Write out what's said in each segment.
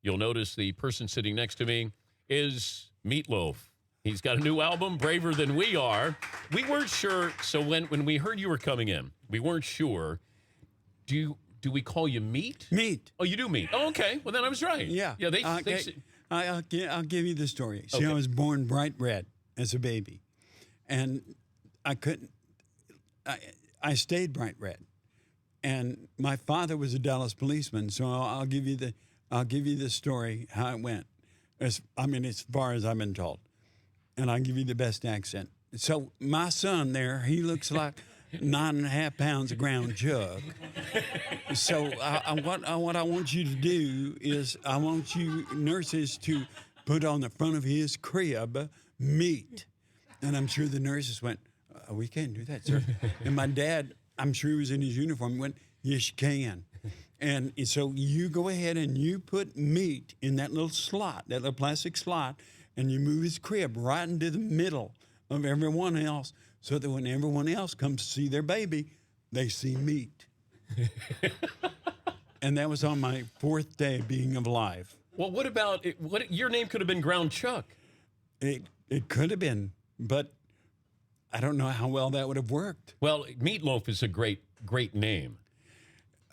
you'll notice the person sitting next to me is Meatloaf. He's got a new album, Braver Than We Are. We weren't sure, so when we heard you were coming in, we weren't sure. Do we call you Meat? Meat. Oh, you do Meat. Oh, okay. Well, then I was right. Yeah. Yeah. I'll give you the story. See, Okay. I was born bright red as a baby, and I couldn't. I stayed bright red, and my father was a Dallas policeman. So I'll give you the story how it went. As far as I've been told, and I'll give you the best accent. So my son there, he looks like 9.5 pounds of ground chuck. So what I want you to do is I want you nurses to put on the front of his crib meat. And I'm sure the nurses went, we can't do that, sir. And my dad, I'm sure he was in his uniform, went, yes, you can. And so you go ahead and you put meat in that little slot, that little plastic slot, and you move his crib right into the middle of everyone else so that when everyone else comes to see their baby, they see meat. And that was on my 4th day being alive. Well, what about your name could have been Ground Chuck? It could have been, but I don't know how well that would have worked. Well, Meatloaf is a great name.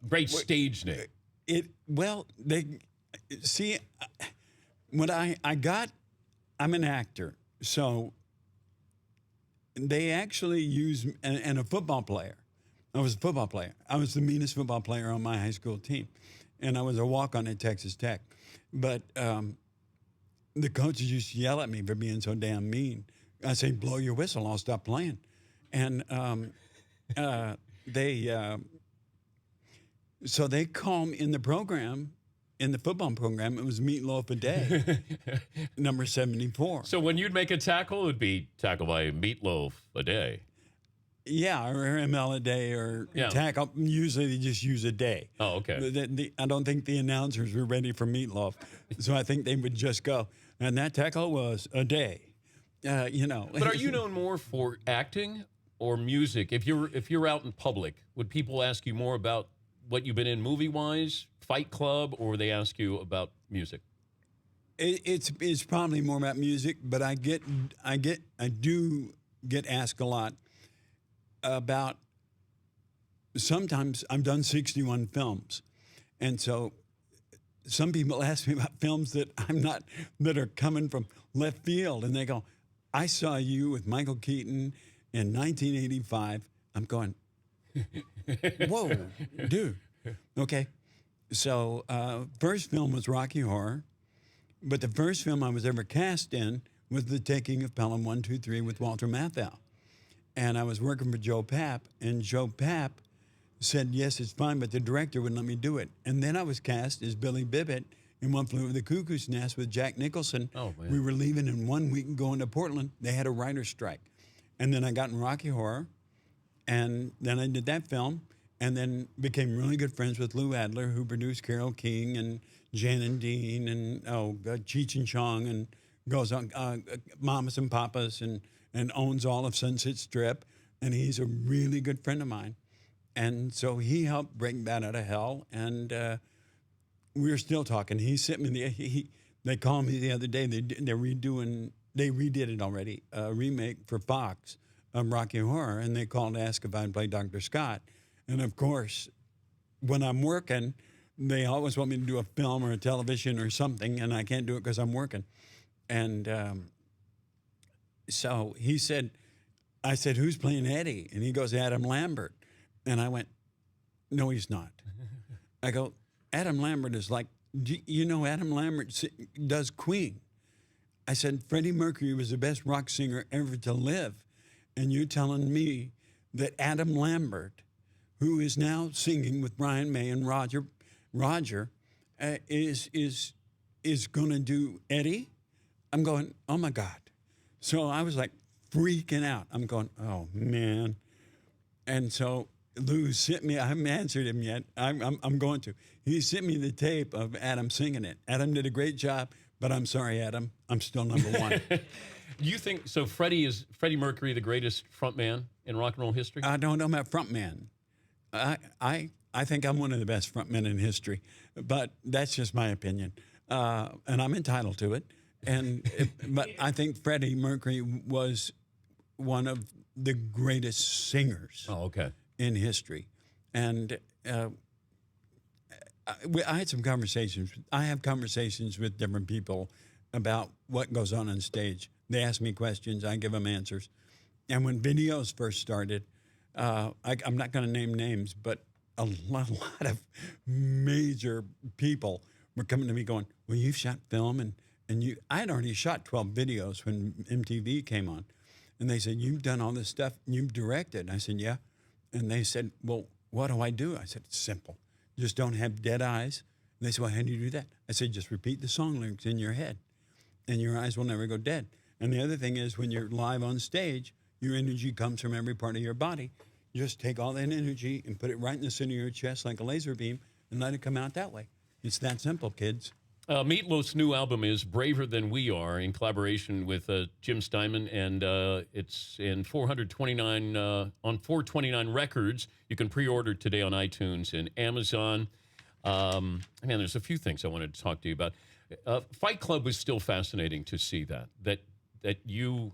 Great stage name. I'm an actor, so they actually use, and a football player. I was a football player. I was the meanest football player on my high school team, and I was a walk-on at Texas Tech. But the coaches used to yell at me for being so damn mean. I say, blow your whistle, I'll stop playing. And so they call me in the program, in the football program, it was Meatloaf a Day, number 74. So when you'd make a tackle, it would be tackled by Meatloaf a Day. Yeah, or ML a day, or tackle. Usually they just use a day. Oh, okay. I don't think the announcers were ready for Meatloaf, so I think they would just go, and that tackle was a day. But are you known more for acting or music? If you're out in public, would people ask you more about what you've been in movie-wise, Fight Club, or they ask you about music? It's probably more about music, but I do get asked a lot about. Sometimes I've done 61 films, and so some people ask me about films that are coming from left field, and they go, I saw you with Michael Keaton in 1985. I'm going, whoa, dude. Okay. So first film was Rocky Horror, but the first film I was ever cast in was The Taking of Pelham 123 with Walter Matthau. And I was working for Joe Papp, and Joe Papp said, yes, it's fine, but the director wouldn't let me do it. And then I was cast as Billy Bibbit in One Flew Over the Cuckoo's Nest with Jack Nicholson. Oh, man. We were leaving in 1 week and going to Portland. They had a writer's strike. And then I got in Rocky Horror, and then I did that film, and then became really good friends with Lou Adler, who produced Carole King and Jan and Dean and Cheech and Chong, and goes on Mamas and Papas, and owns all of Sunset Strip. And he's a really good friend of mine. And so he helped bring Bat Out of Hell, and we're still talking. He sent me they called me the other day. They redid it already, a remake for Fox of Rocky Horror, and they called to ask if I'd play Dr. Scott. And of course, when I'm working, they always want me to do a film or a television or something, and I can't do it because I'm working. And so I said, who's playing Eddie? And he goes, Adam Lambert. And I went, no, he's not. I go, Adam Lambert is like, Adam Lambert does Queen. I said, Freddie Mercury was the best rock singer ever to live. And you're telling me that Adam Lambert, who is now singing with Brian May and Roger, is going to do Eddie? I'm going, oh, my God. So I was like freaking out. I'm going, oh, man. And so Lou sent me, I haven't answered him yet. I'm going to. He sent me the tape of Adam singing it. Adam did a great job, but I'm sorry, Adam. I'm still number one. Do you think, so Freddie Mercury the greatest frontman in rock and roll history? I don't know about frontman. I think I'm one of the best frontmen in history, but that's just my opinion. and I'm entitled to it. But I think Freddie Mercury was one of the greatest singers Oh, okay. in history. And I had some conversations. I have conversations with different people about what goes on stage. They ask me questions, I give them answers. And when videos first started, I'm not going to name names, but a lot of major people were coming to me going, well, you've shot film, and I had already shot 12 videos when MTV came on. And they said, you've done all this stuff, you've directed. I said, yeah. And they said, well, what do I do? I said, it's simple. Just don't have dead eyes. And they said, well, how do you do that? I said, just repeat the song lyrics in your head, and your eyes will never go dead. And the other thing is, when you're live on stage, your energy comes from every part of your body. You just take all that energy and put it right in the center of your chest like a laser beam and let it come out that way. It's that simple, kids. Meatloaf's new album is Braver Than We Are, in collaboration with Jim Steinman, and it's in 429 on 429 Records. You can pre-order today on iTunes and Amazon. Man, there's a few things I wanted to talk to you about. Fight Club was still fascinating to see that you.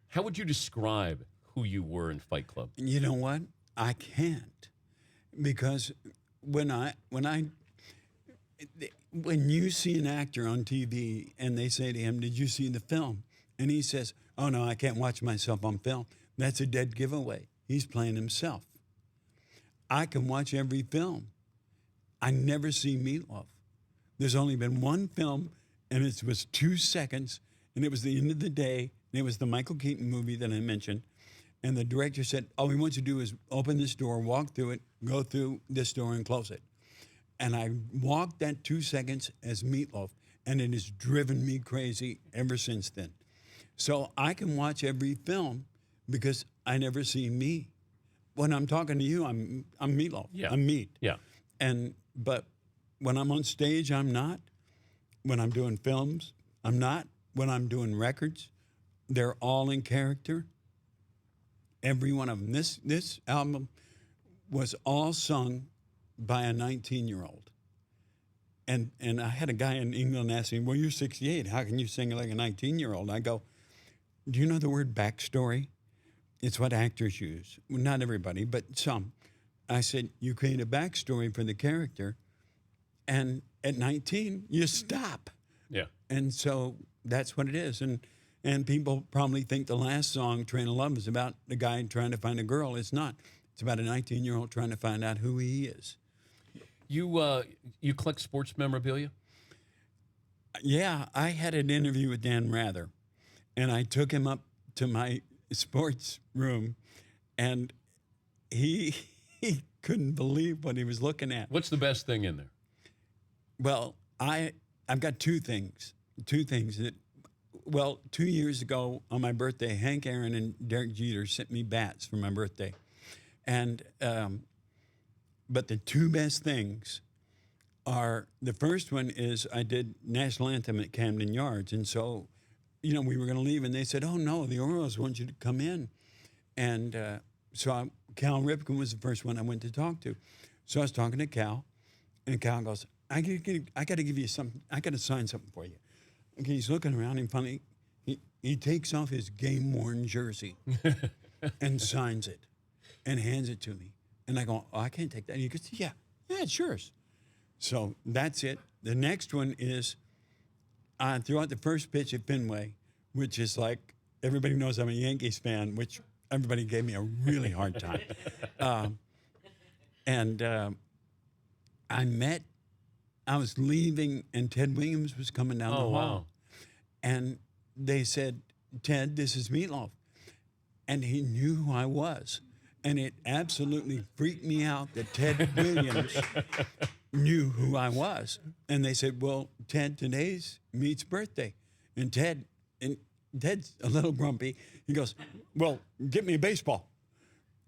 How would you describe who you were in Fight Club? You know what? I can't, because when you see an actor on TV and they say to him, did you see the film? And he says, oh, no, I can't watch myself on film. That's a dead giveaway. He's playing himself. I can watch every film. I never see Meatloaf. There's only been one film, and it was 2 seconds, and it was the end of the day, and it was the Michael Keaton movie that I mentioned. And the director said, all we want you to do is open this door, walk through it, go through this door, and close it. And I walked that 2 seconds as Meatloaf, and it has driven me crazy ever since then. So I can watch every film because I never see me. When I'm talking to you, I'm Meatloaf. Yeah. I'm Meat. Yeah. But when I'm on stage, I'm not. When I'm doing films, I'm not. When I'm doing records, they're all in character. Every one of them. This album was all sung by a 19-year-old. And I had a guy in England ask me, well, you're 68. How can you sing like a 19-year-old? I go, do you know the word backstory? It's what actors use. Well, not everybody, but some. I said, you create a backstory for the character, and at 19, you stop. Yeah. And so that's what it is. And people probably think the last song, Train of Love, is about the guy trying to find a girl. It's not. It's about a 19-year-old trying to find out who he is. You collect sports memorabilia? Yeah, I had an interview with Dan Rather, and I took him up to my sports room, and he couldn't believe what he was looking at. What's the best thing in there? Well, I've got two things. Well, 2 years ago on my birthday, Hank Aaron and Derek Jeter sent me bats for my birthday. And but the two best things are, the first one is I did National Anthem at Camden Yards. And so, we were going to leave, and they said, oh, no, the Orioles want you to come in. And Cal Ripken was the first one I went to talk to. So I was talking to Cal, and Cal goes, I got to give you something. I got to sign something for you. Okay, he's looking around, and finally, he takes off his game-worn jersey and signs it and hands it to me. And I go, oh, I can't take that. And he goes, yeah, it's yours. So that's it. The next one is I threw out the first pitch at Fenway, which is like, everybody knows I'm a Yankees fan, which everybody gave me a really hard time. I was leaving, and Ted Williams was coming down the hall. Wow. And they said, Ted, this is Meatloaf. And he knew who I was. And it absolutely freaked me out that Ted Williams knew who I was. And they said, well, Ted, today's Meat's birthday. And Ted's a little grumpy. He goes, well, get me a baseball.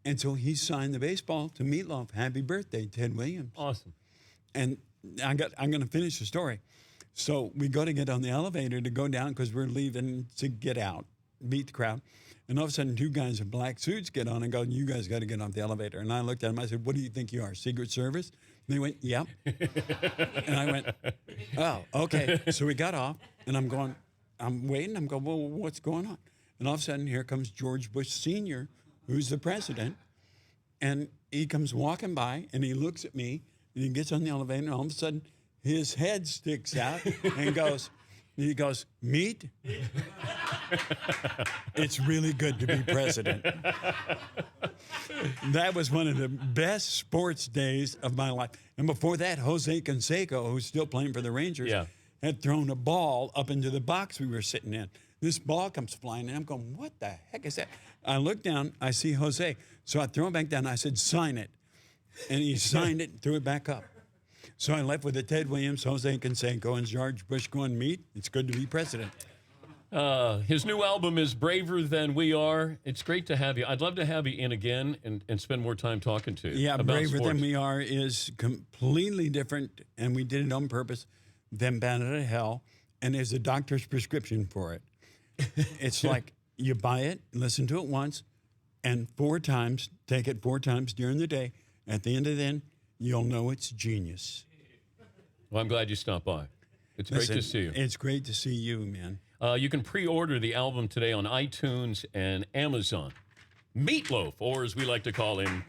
And so he signed the baseball to Meatloaf. Happy birthday, Ted Williams. Awesome. And I'm going to finish the story. So we go to get on the elevator to go down because we're leaving to get out, meet the crowd. And all of a sudden, two guys in black suits get on and go, you guys got to get off the elevator. And I looked at them. I said, what do you think you are, Secret Service? And they went, yep. And I went, oh, okay. So we got off, and I'm waiting. I'm going, well, what's going on? And all of a sudden, here comes George Bush Sr., who's the president. And he comes walking by, and he looks at me, and he gets on the elevator, and all of a sudden, his head sticks out and he goes, meet? It's really good to be president. That was one of the best sports days of my life. And before that, Jose Canseco, who's still playing for the Rangers, had thrown a ball up into the box we were sitting in. This ball comes flying, and I'm going, what the heck is that? I look down, I see Jose. So I throw it back down. I said, sign it. And he signed it and threw it back up. So I left with the Ted Williams, Jose Canseco, and George Bush going, meet. It's good to be president. His new album is Braver Than We Are. It's great to have you. I'd love to have you in again and spend more time talking to you. Yeah, about Braver sports. Than We Are is completely different, and we did it on purpose, than Bad Out of Hell, and there's a doctor's prescription for it. It's like you buy it, listen to it once, and 4 times, take it 4 times during the day. At the end of it, you'll know it's genius. Well, I'm glad you stopped by. It's great to see you. It's great to see you, man. You can pre-order the album today on iTunes and Amazon. Meatloaf, or as we like to call him,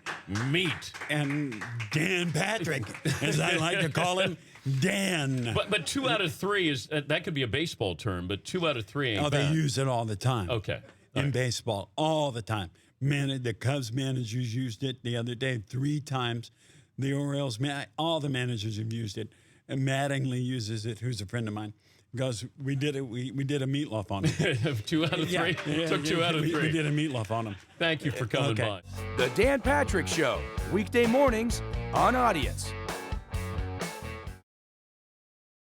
Meat. And Dan Patrick, as I like to call him, Dan. But 2 out of 3 is that could be a baseball term, but 2 out of 3 ain't Oh, bad. they use it all the time. Okay. In baseball, all the time. Man, the Cubs managers used it the other day 3 times. The Orioles, all the managers have used it. And Mattingly uses it, who's a friend of mine. Goes, we did it. We did a meatloaf on him. 2 out of 3? Took 2 out of 3. We did a meatloaf on him. Thank you for coming by. The Dan Patrick Show, weekday mornings on Audience.